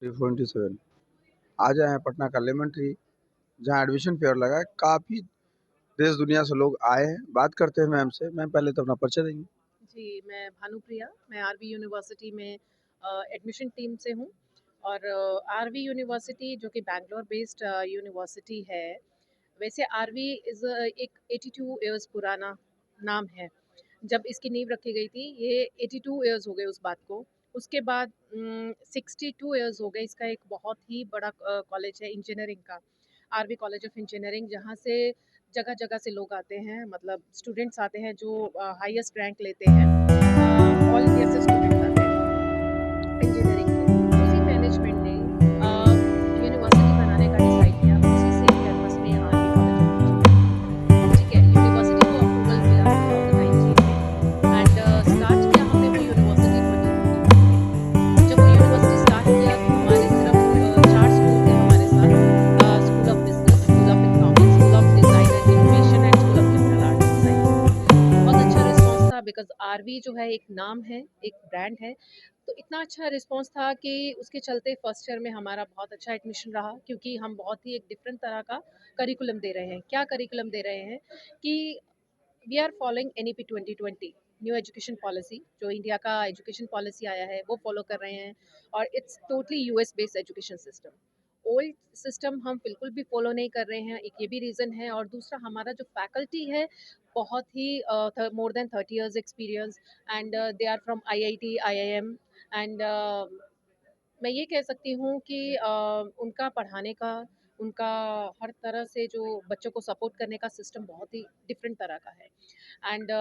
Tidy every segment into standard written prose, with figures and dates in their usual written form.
347 आज आए हैं पटना का लेमन ट्री, जहाँ एडमिशन फेयर लगा है। काफी देश दुनिया से लोग आए हैं। बात करते हैं मैम से। मैम पहले तो अपना परिचय देंगे। जी, मैं भानुप्रिया, मैं आरवी यूनिवर्सिटी में एडमिशन टीम से हूँ और आरवी यूनिवर्सिटी जो कि बैंगलोर बेस्ड यूनिवर्सिटी है। वैसे आरवी इज़ एक 82 इयर्स पुराना नाम है। जब इसकी नींव रखी गई थी, ये 82 इयर्स हो गए उस बात को। उसके बाद 62 इयर्स हो गए। इसका एक बहुत ही बड़ा कॉलेज है इंजीनियरिंग का, आरवी कॉलेज ऑफ इंजीनियरिंग, जहाँ से जगह-जगह से लोग आते हैं, मतलब स्टूडेंट्स आते हैं जो हाईएस्ट रैंक लेते हैं। ऑल इंडिया से स्टूडेंट्स आते हैं इंजीनियरिंग के। उसी मैनेजमेंट ने यूनिवर्सिटी बनाने का डिसाइड किया, उसी सेम कैंपस में आरवी कॉलेज ऑफ इंजीनियरिंग। ठीक है, यूनिवर्सिटी को अप्रूवल मिला 2019 में एंड स्टार्ट किया हमने वो यूनिवर्सिटी 2022 में। जब वो यूनिवर्सिटी स्टार्ट किया तो हमारे सिर्फ 4 स्कूल थे हमारे साथ, school of business, school of economics, school of design and innovation and school of liberal arts and science. बहुत अच्छा रिस्पॉन्स था बिकॉज़ आरवी जो है एक नाम है, एक ब्रांड है। तो इतना अच्छा रिस्पॉन्स था कि उसके चलते फर्स्ट ईयर में हमारा बहुत अच्छा एडमिशन रहा, क्योंकि हम बहुत ही एक डिफरेंट तरह का करिकुलम दे रहे हैं। क्या करिकुलम दे रहे हैं कि we are following NEP 2020 new education policy. जो इंडिया का एजुकेशन पॉलिसी आया है वो फॉलो कर रहे हैं और it's totally US based education system. Old system हम बिल्कुल भी फॉलो नहीं कर रहे हैं, एक ये भी रीज़न है। और दूसरा, हमारा जो फैकल्टी है बहुत ही more than 30 years experience and they are from IIT IIM and मैं ये कह सकती हूँ कि उनका पढ़ाने का, उनका हर तरह से जो बच्चों को सपोर्ट करने का सिस्टम बहुत ही डिफरेंट तरह का है। एंड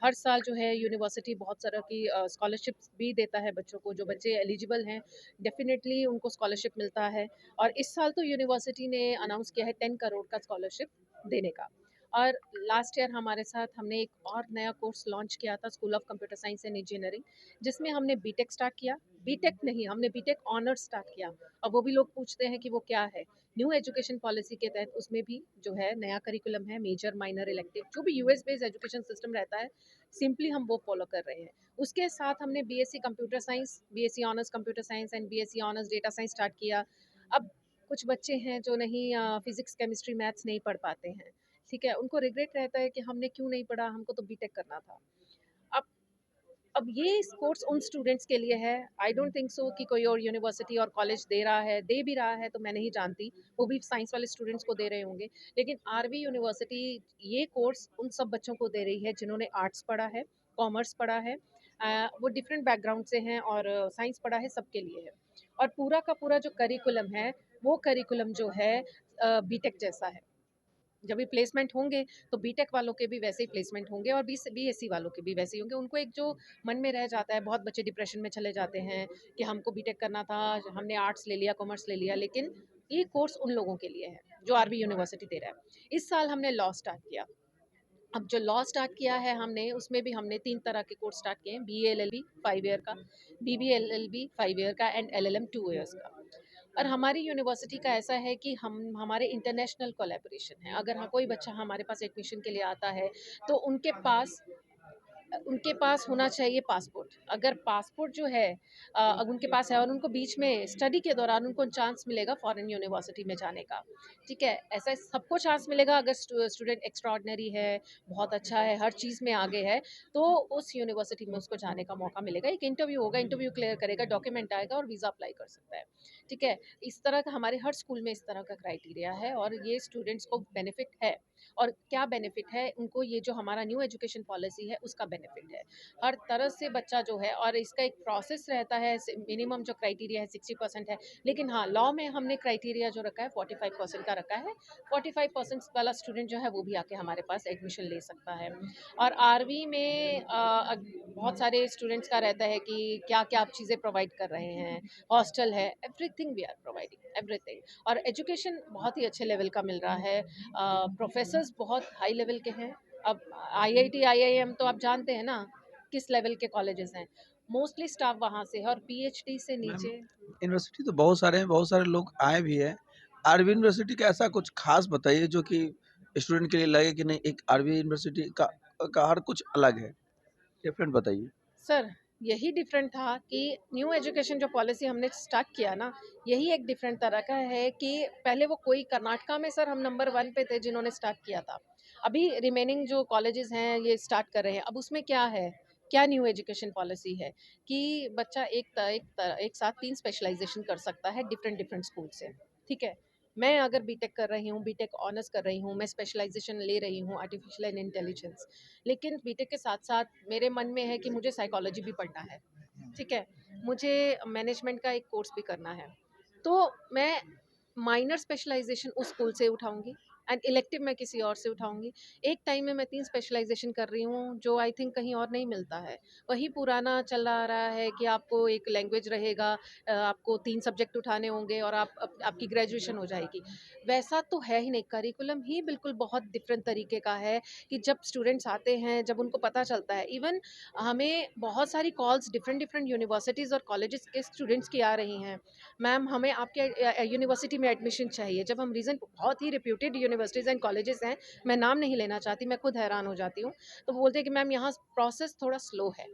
हर साल जो है यूनिवर्सिटी बहुत तरह की स्कॉलरशिप्स भी देता है बच्चों को। जो बच्चे एलिजिबल हैं डेफिनेटली उनको स्कॉलरशिप मिलता है। और इस साल तो यूनिवर्सिटी ने अनाउंस किया है 10 करोड़ का स्कॉलरशिप देने का। और लास्ट ईयर हमारे साथ हमने एक और नया कोर्स लॉन्च किया था, school of computer science and engineering, जिसमें हमने बीटेक स्टार्ट किया। बीटेक नहीं, हमने बीटेक ऑनर्स स्टार्ट किया। और वो भी लोग पूछते हैं कि वो क्या है। न्यू एजुकेशन पॉलिसी के तहत उसमें भी जो है नया करिकुलम है, मेजर माइनर इलेक्टिव, जो भी यूएस बेस्ड एजुकेशन सिस्टम रहता है, सिंपली हम वो फॉलो कर रहे हैं। उसके साथ हमने BSc computer science, BSc honours computer science and BSc honours data science start किया। अब कुछ बच्चे हैं जो नहीं फिजिक्स केमिस्ट्री मैथ्स नहीं पढ़ पाते हैं, ठीक है, उनको रिग्रेट रहता है कि हमने क्यों नहीं पढ़ा, हमको तो बीटेक करना था। अब अब ये कोर्स उन स्टूडेंट्स के लिए है। आई डोंट थिंक सो कि कोई और यूनिवर्सिटी और कॉलेज दे रहा है, दे भी रहा है तो मैं नहीं जानती। वो भी साइंस वाले स्टूडेंट्स को दे रहे होंगे, लेकिन आरवी यूनिवर्सिटी ये कोर्स उन सब बच्चों को दे रही है जिन्होंने आर्ट्स पढ़ा है, कॉमर्स पढ़ा है, वो डिफरेंट बैकग्राउंड से हैं, और साइंस पढ़ा है, सबके लिए है। और पूरा का पूरा जो करिकुलम है, वो करिकुलम जो है बीटेक जैसा है। जब भी प्लेसमेंट होंगे तो बीटेक वालों के भी वैसे ही प्लेसमेंट होंगे और बीएससी वालों के भी वैसे ही होंगे। उनको एक जो मन में रह जाता है, बहुत बच्चे डिप्रेशन में चले जाते हैं कि हमको बीटेक करना था, हमने आर्ट्स ले लिया, कॉमर्स ले लिया, लेकिन ये कोर्स उन लोगों के लिए है जो आरवी यूनिवर्सिटी दे रहा है। इस साल हमने लॉ स्टार्ट किया। अब जो लॉ स्टार्ट किया है हमने, उसमें भी हमने 3 तरह के कोर्स स्टार्ट किए हैं। बीए एलएलबी 5 ईयर का, बीबीएलएलबी 5 ईयर का एंड एलएलएम 2 इयर्स का। और हमारी यूनिवर्सिटी का ऐसा है कि हम हमारे इंटरनेशनल कोलैबोरेशन है। अगर हाँ कोई बच्चा हमारे पास एडमिशन के लिए आता है तो उनके पास होना चाहिए पासपोर्ट। अगर पासपोर्ट जो है अब उनके पास है और उनको बीच में स्टडी के दौरान उनको चांस मिलेगा फॉरेन यूनिवर्सिटी में जाने का, ठीक है, ऐसा सबको चांस मिलेगा। अगर स्टूडेंट एक्स्ट्राऑर्डिनरी है, बहुत अच्छा है, हर चीज़ में आगे है, तो उस यूनिवर्सिटी में उसको जाने का मौका मिलेगा। एक इंटरव्यू होगा, इंटरव्यू क्लियर करेगा, डॉक्यूमेंट आएगा और वीज़ा अप्लाई कर सकता है, ठीक है। इस तरह का हमारे हर स्कूल में इस तरह का क्राइटेरिया है और ये स्टूडेंट्स को बेनिफिट है। और क्या बेनिफिट है उनको, ये जो हमारा न्यू एजुकेशन पॉलिसी है उसका बेनिफिट है। हर तरह से बच्चा जो है, और इसका एक प्रोसेस रहता है, मिनिमम जो क्राइटेरिया है 60% है, लेकिन हाँ लॉ में हमने क्राइटेरिया जो रखा है 45% का रखा है। 45% वाला स्टूडेंट जो है वो भी आके हमारे पास एडमिशन ले सकता है। और आरवी में बहुत सारे स्टूडेंट्स का रहता है कि क्या क्या आप चीज़ें प्रोवाइड कर रहे हैं। हॉस्टल है, everything we are providing everything. और एजुकेशन बहुत ही अच्छे लेवल का मिल रहा है। प्रोफेसर्स बहुत हाई लेवल के हैं। अब आईआईटी आईआईएम तो आप जानते हैं ना किस लेवल के कॉलेजेस हैं। मोस्टली स्टाफ वहाँ से है और पीएचडी से मैम नीचे। यूनिवर्सिटी तो बहुत सारे हैं, बहुत सारे लोग आए भी हैं। आरवी यूनिवर्सिटी का ऐसा कुछ खास बताइए जो कि स्टूडेंट के लिए लगे कि नहीं, एक आरवी यूनिवर्सिटी का हर कुछ अलग है, डिफरेंट बताइए। सर, यही डिफरेंट था कि न्यू एजुकेशन जो पॉलिसी हमने स्टार्ट किया ना, यही एक डिफरेंट तरह का है कि पहले वो कोई कर्नाटका में सर हम नंबर 1 पे थे जिन्होंने स्टार्ट किया था। अभी रिमेनिंग जो कॉलेजेस हैं ये स्टार्ट कर रहे हैं। अब उसमें क्या है, क्या न्यू एजुकेशन पॉलिसी है कि बच्चा एक साथ 3 स्पेशलाइज़ेशन कर सकता है डिफरेंट डिफरेंट स्कूल से, ठीक है? मैं अगर बीटेक कर रही हूँ, बीटेक ऑनर्स कर रही हूँ, मैं स्पेशलाइज़ेशन ले रही हूँ आर्टिफिशियल एंड इंटेलिजेंस, लेकिन बीटेक के साथ-साथ मेरे मन में है कि मुझे साइकोलॉजी भी पढ़ना है, ठीक है? मुझे मैनेजमेंट का एक कोर्स भी करना है। तो मैं माइनर स्पेशलाइज़ेशन उस स्कूल से उठाऊँगी एंड इलेक्टिव मैं किसी और से उठाऊँगी। एक टाइम में मैं 3 स्पेशलाइज़ेशन कर रही हूँ, जो आई थिंक कहीं और नहीं मिलता है। वही पुराना चला आ रहा है कि आपको एक लैंग्वेज रहेगा, आपको 3 सब्जेक्ट उठाने होंगे और आपकी ग्रेजुएशन हो जाएगी। वैसा तो है ही नहीं, करिकुलम ही बिल्कुल बहुत डिफरेंट तरीके का है कि जब स्टूडेंट्स आते हैं, जब उनको पता चलता है, इवन हमें बहुत सारी कॉल्स डिफरेंट डिफरेंट यूनिवर्सिटीज़ और कॉलेजेस के स्टूडेंट्स की आ रही हैं। मैम हमें आपके यूनिवर्सिटी में एडमिशन चाहिए। जब हम रीज़न बहुत ही रिप्यूटेड यूनिवर्सिटीज़ एंड कॉलेजेस हैं, मैं नाम नहीं लेना चाहती, मैं खुद हैरान हो जाती हूँ। तो वो बोलते हैं कि मैम यहाँ प्रोसेस थोड़ा स्लो है।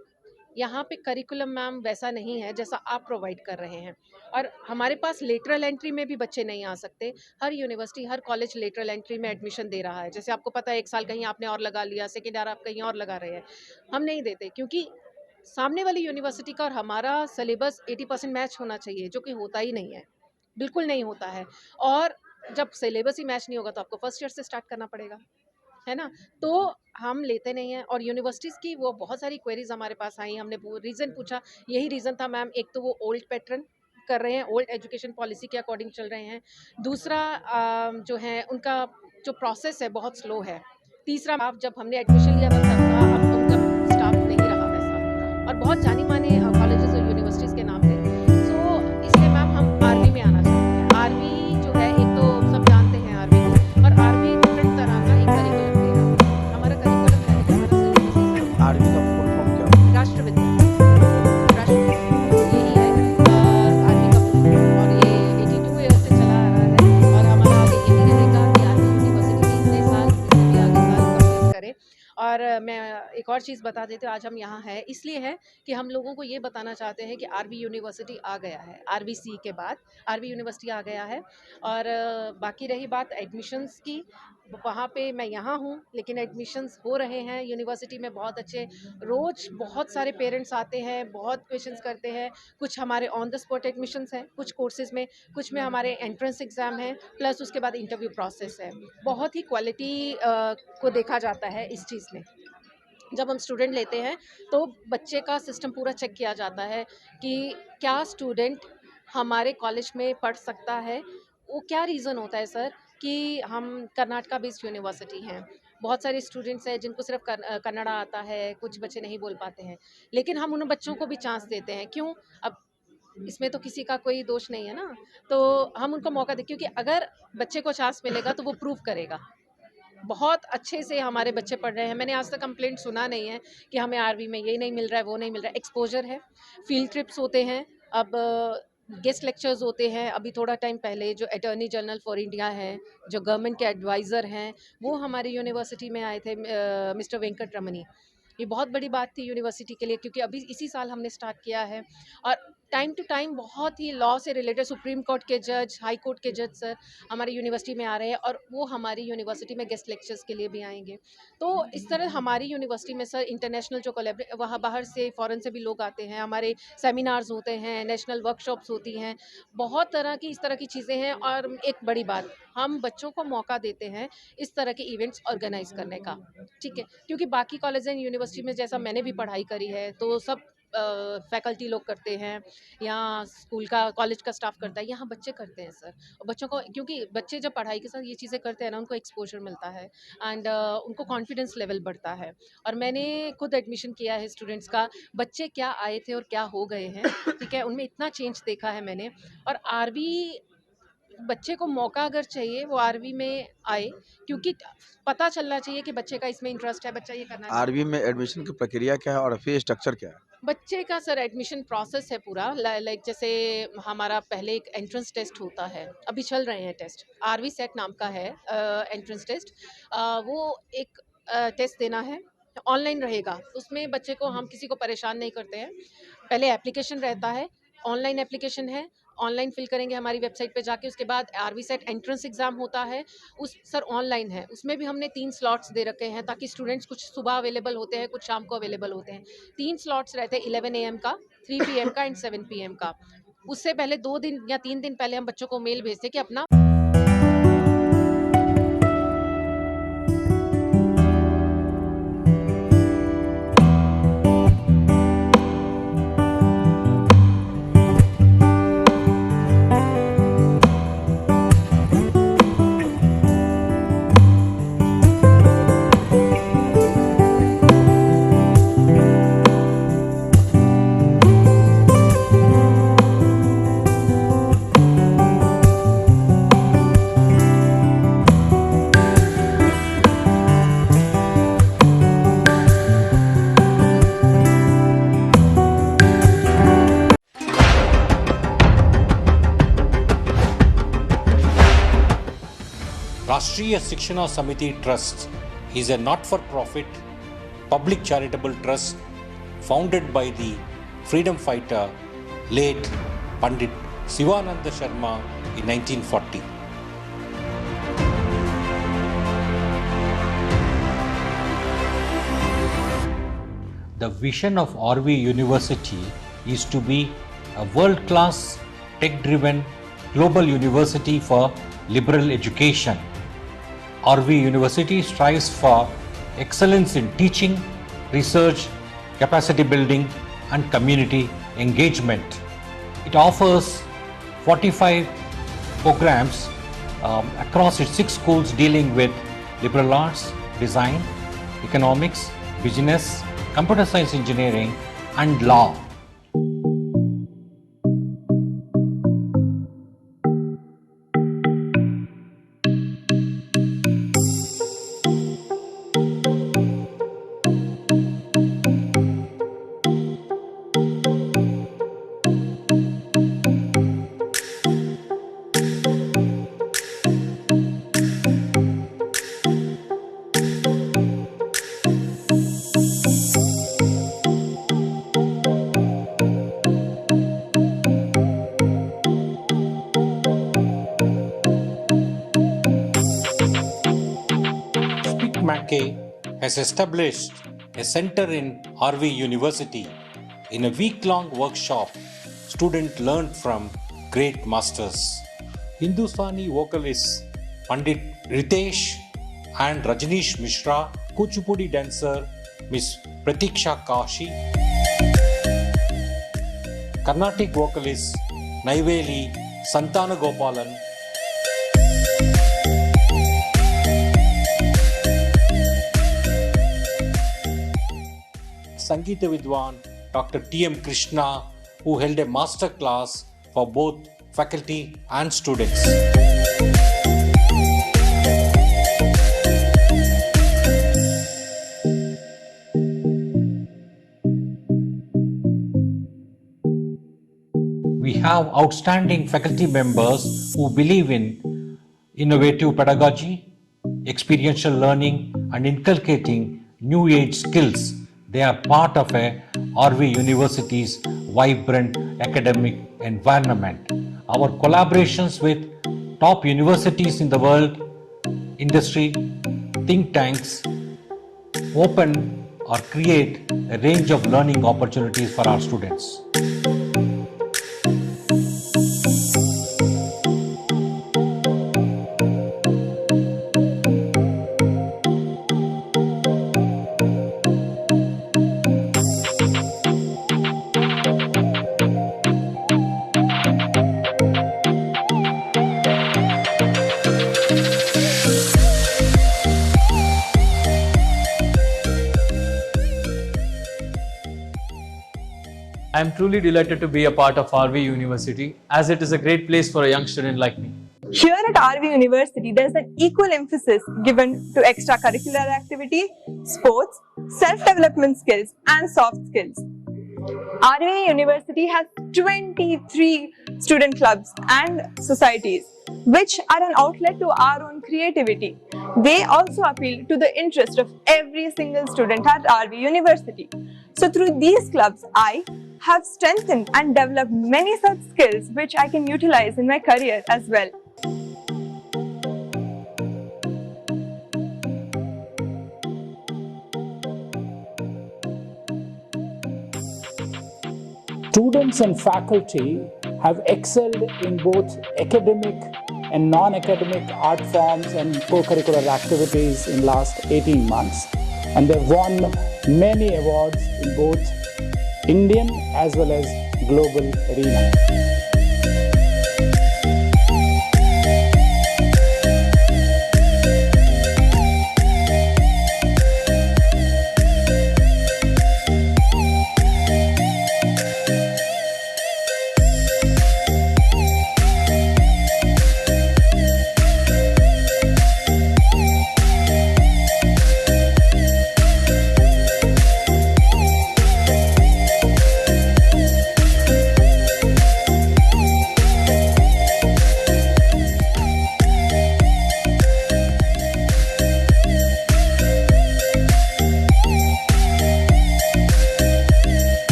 यहाँ पे करिकुलम मैम वैसा नहीं है जैसा आप प्रोवाइड कर रहे हैं, और हमारे पास लेटरल एंट्री में भी बच्चे नहीं आ सकते। हर यूनिवर्सिटी, हर कॉलेज लेटरल एंट्री में एडमिशन दे रहा है। जैसे आपको पता है 1 साल कहीं आपने और लगा लिया, सेकंड ईयर आप कहीं और लगा रहे हैं। हम नहीं देते क्योंकि सामने वाली यूनिवर्सिटी का और हमारा सिलेबस 80% मैच होना चाहिए, जो कि होता ही नहीं है। बिल्कुल नहीं होता है। और जब सिलेबस ही मैच नहीं होगा तो आपको फर्स्ट ईयर से स्टार्ट करना पड़ेगा, है ना? तो हम लेते नहीं हैं। और यूनिवर्सिटीज़ की वो बहुत सारी क्वेरीज़ हमारे पास आई, हमने वो रीज़न पूछा। यही रीज़न था मैम, एक तो वो ओल्ड पैटर्न कर रहे हैं, ओल्ड एजुकेशन पॉलिसी के अकॉर्डिंग चल रहे हैं। दूसरा जो है उनका जो प्रोसेस है बहुत स्लो है। तीसरा आप जब हमने एडमिशन लिया था तब था, अब उनका स्टाफ नहीं रहा वैसा, और बहुत जानी-मानी कॉलेजेस और यूनिवर्सिटीज़ के नाम थे। सो इसलिए मैम हम आरवी में आना चाहते हैं। आरवी जो है, एक तो सब जानते हैं आरवी को, और आरवी डिफरेंट तरह का एक करिकुलम दे रहा है। हमारा करिकुलम है कि हमारा सिलेबस ही सब आर्मी का फुल फॉर्म क्या होता राष्ट्रविद्या, राष्ट्रविद्या यही है आरवी का फुल फॉर्म, और ये 82 ईयर से चला आ रहा है, और हमारा आगे यही रहेगा कि आरवी यूनिवर्सिटी भी इतने साल, इससे भी आगे साल कंप्लीट करे। और मैं एक और चीज़ बता देती हूँ, आज हम यहाँ हैं इसलिए है कि हम लोगों को ये बताना चाहते हैं कि आरवी यूनिवर्सिटी आ गया है, आरवीसी के बाद आरवी यूनिवर्सिटी आ गया है। और बाकी रही बात एडमिशन्स की, वहाँ पे मैं यहाँ हूँ लेकिन एडमिशन्स हो रहे हैं यूनिवर्सिटी में बहुत अच्छे। रोज़ बहुत सारे पेरेंट्स आते हैं, बहुत क्वेश्चंस करते हैं। कुछ हमारे ऑन द स्पॉट एडमिशन्स हैं कुछ कोर्सेज़ में, कुछ में हमारे एंट्रेंस एग्ज़ाम है, प्लस उसके बाद इंटरव्यू प्रोसेस है। बहुत ही क्वालिटी को देखा जाता है इस चीज़ में। जब हम स्टूडेंट लेते हैं तो बच्चे का सिस्टम पूरा चेक किया जाता है कि क्या स्टूडेंट हमारे कॉलेज में पढ़ सकता है। वो क्या रीज़न होता है सर कि हम कर्नाटका बेस्ड यूनिवर्सिटी हैं, बहुत सारे स्टूडेंट्स हैं जिनको सिर्फ कन्नड़ा आता है, कुछ बच्चे नहीं बोल पाते हैं, लेकिन हम उन बच्चों को भी चांस देते हैं। क्यों? अब इसमें तो किसी का कोई दोष नहीं है ना, तो हम उनको मौका दें, क्योंकि अगर बच्चे को चांस मिलेगा तो वो प्रूव करेगा। बहुत अच्छे से हमारे बच्चे पढ़ रहे हैं। मैंने आज तक कंप्लेंट सुना नहीं है कि हमें आरवी में ये नहीं मिल रहा है, वो नहीं मिल रहा है। एक्सपोज़र है, फील्ड ट्रिप्स होते हैं, अब गेस्ट लेक्चर्स होते हैं। अभी थोड़ा टाइम पहले जो अटॉर्नी जनरल फॉर इंडिया हैं, जो गवर्नमेंट के एडवाइज़र हैं, वो हमारी यूनिवर्सिटी में आए थे, मिस्टर वेंकट रमनी। ये बहुत बड़ी बात थी यूनिवर्सिटी के लिए, क्योंकि अभी इसी साल हमने स्टार्ट किया है। और टाइम टू टाइम बहुत ही लॉ से रिलेटेड सुप्रीम कोर्ट के जज, हाई कोर्ट के जज सर हमारी यूनिवर्सिटी में आ रहे हैं, और वो हमारी यूनिवर्सिटी में गेस्ट लेक्चर्स के लिए भी आएंगे। तो इस तरह हमारी यूनिवर्सिटी में सर इंटरनेशनल जो वहाँ बाहर से फॉरेन से भी लोग आते हैं, हमारे सेमिनार्स होते हैं, नेशनल वर्कशॉप्स होती हैं, बहुत तरह की इस तरह की चीज़ें हैं। और एक बड़ी बात, हम बच्चों को मौका देते हैं इस तरह के इवेंट्स ऑर्गेनाइज करने का, ठीक है? क्योंकि बाकी कॉलेज एंड यूनिवर्सिटी में जैसा मैंने भी पढ़ाई करी है तो सब फैकल्टी लोग करते हैं, या स्कूल का कॉलेज का स्टाफ करता है, यहाँ बच्चे करते हैं सर। और बच्चों को, क्योंकि बच्चे जब पढ़ाई के साथ ये चीज़ें करते हैं ना, उनको एक्सपोजर मिलता है एंड उनको कॉन्फिडेंस लेवल बढ़ता है। और मैंने खुद एडमिशन किया है स्टूडेंट्स का, बच्चे क्या आए थे और क्या हो गए हैं, ठीक है? उनमें इतना चेंज देखा है मैंने। और आरवी बच्चे को मौका अगर चाहिए वो आरवी में आए, क्योंकि पता चलना चाहिए कि बच्चे का इसमें इंटरेस्ट है, बच्चा ये करना है? चाहता आर्मी में एडमिशन की प्रक्रिया क्या है और फी स्ट्रक्चर क्या है? है। बच्चे का सर एडमिशन प्रोसेस है पूरा, लाइक जैसे हमारा पहले एक एंट्रेंस टेस्ट होता है, अभी चल रहे हैं टेस्ट, आरवी सेट नाम का है एंट्रेंस टेस्ट। वो एक टेस्ट देना है, ऑनलाइन रहेगा, उसमें बच्चे को हम किसी को परेशान नहीं करते हैं। पहले एप्लीकेशन रहता है, ऑनलाइन एप्लीकेशन है, ऑनलाइन फिल करेंगे हमारी वेबसाइट पे जाके। उसके बाद आरवी सेट एंट्रेंस एग्जाम होता है, उस सर ऑनलाइन है, उसमें भी हमने 3 स्लॉट्स दे रखे हैं ताकि स्टूडेंट्स कुछ सुबह अवेलेबल होते हैं, कुछ शाम को अवेलेबल होते हैं। 3 स्लॉट्स रहते हैं, 11 एएम का, 3 पीएम का एंड 7 पीएम का। उससे पहले 2 दिन या 3 दिन पहले हम बच्चों को मेल भेजते हैं कि अपना Rashtriya Shikshana Samiti Trust is a not-for-profit public charitable trust founded by the freedom fighter late Pandit Sivananda Sharma in 1940. The vision of RV University is to be a world-class, tech-driven global university for liberal education. RV University strives for excellence in teaching, research, capacity building, and community engagement. It offers 45 programs across its 6 schools dealing with liberal arts, design, economics, business, computer science engineering, and law. Speak Mackay has established a center in RV University. In a week-long workshop, students learned from great masters. Hindustani vocalists Pandit Ritesh and Rajneesh Mishra, Kuchipudi dancer Miss Pratiksha Kashi, Carnatic vocalist Naiveli Santanagopalan, Sangeeta Vidwan Dr. T.M. Krishna, who held a master class for both faculty and students. We have outstanding faculty members who believe in innovative pedagogy, experiential learning, and inculcating new age skills. They are part of a RV University's vibrant academic environment. Our collaborations with top universities in the world, industry, think tanks, open or create a range of learning opportunities for our students. I am truly delighted to be a part of RV University, as it is a great place for a young student like me. Here at RV University, there is an equal emphasis given to extracurricular activity, sports, self-development skills, and soft skills. RV University has 23 student clubs and societies which are an outlet to our own creativity. They also appeal to the interest of every single student at RV University. So through these clubs, I have strengthened and developed many such skills which I can utilize in my career as well. Students and faculty have excelled in both academic and non-academic art forms and co-curricular activities in last 18 months. And they've won many awards in both Indian as well as global arena.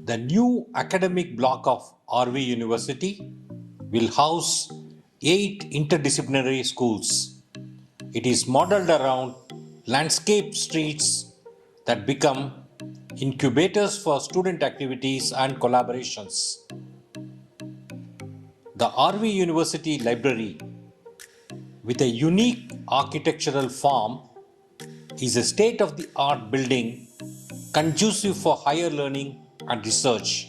The new academic block of RV University will house 8 interdisciplinary schools. It is modeled around landscape streets that become incubators for student activities and collaborations. The RV University Library, with a unique architectural form, is a state-of-the-art building conducive for higher learning and research.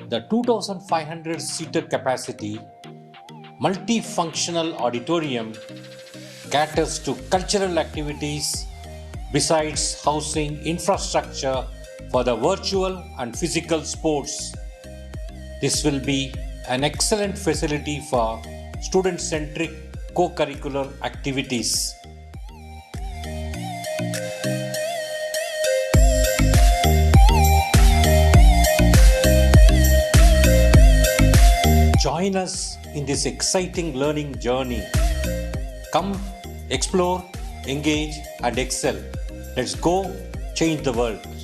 The 2,500-seater capacity multifunctional auditorium caters to cultural activities besides housing infrastructure for the virtual and physical sports. This will be an excellent facility for student-centric co-curricular activities. Join us in this exciting learning journey. Come, explore, engage, and excel. Let's go change the world.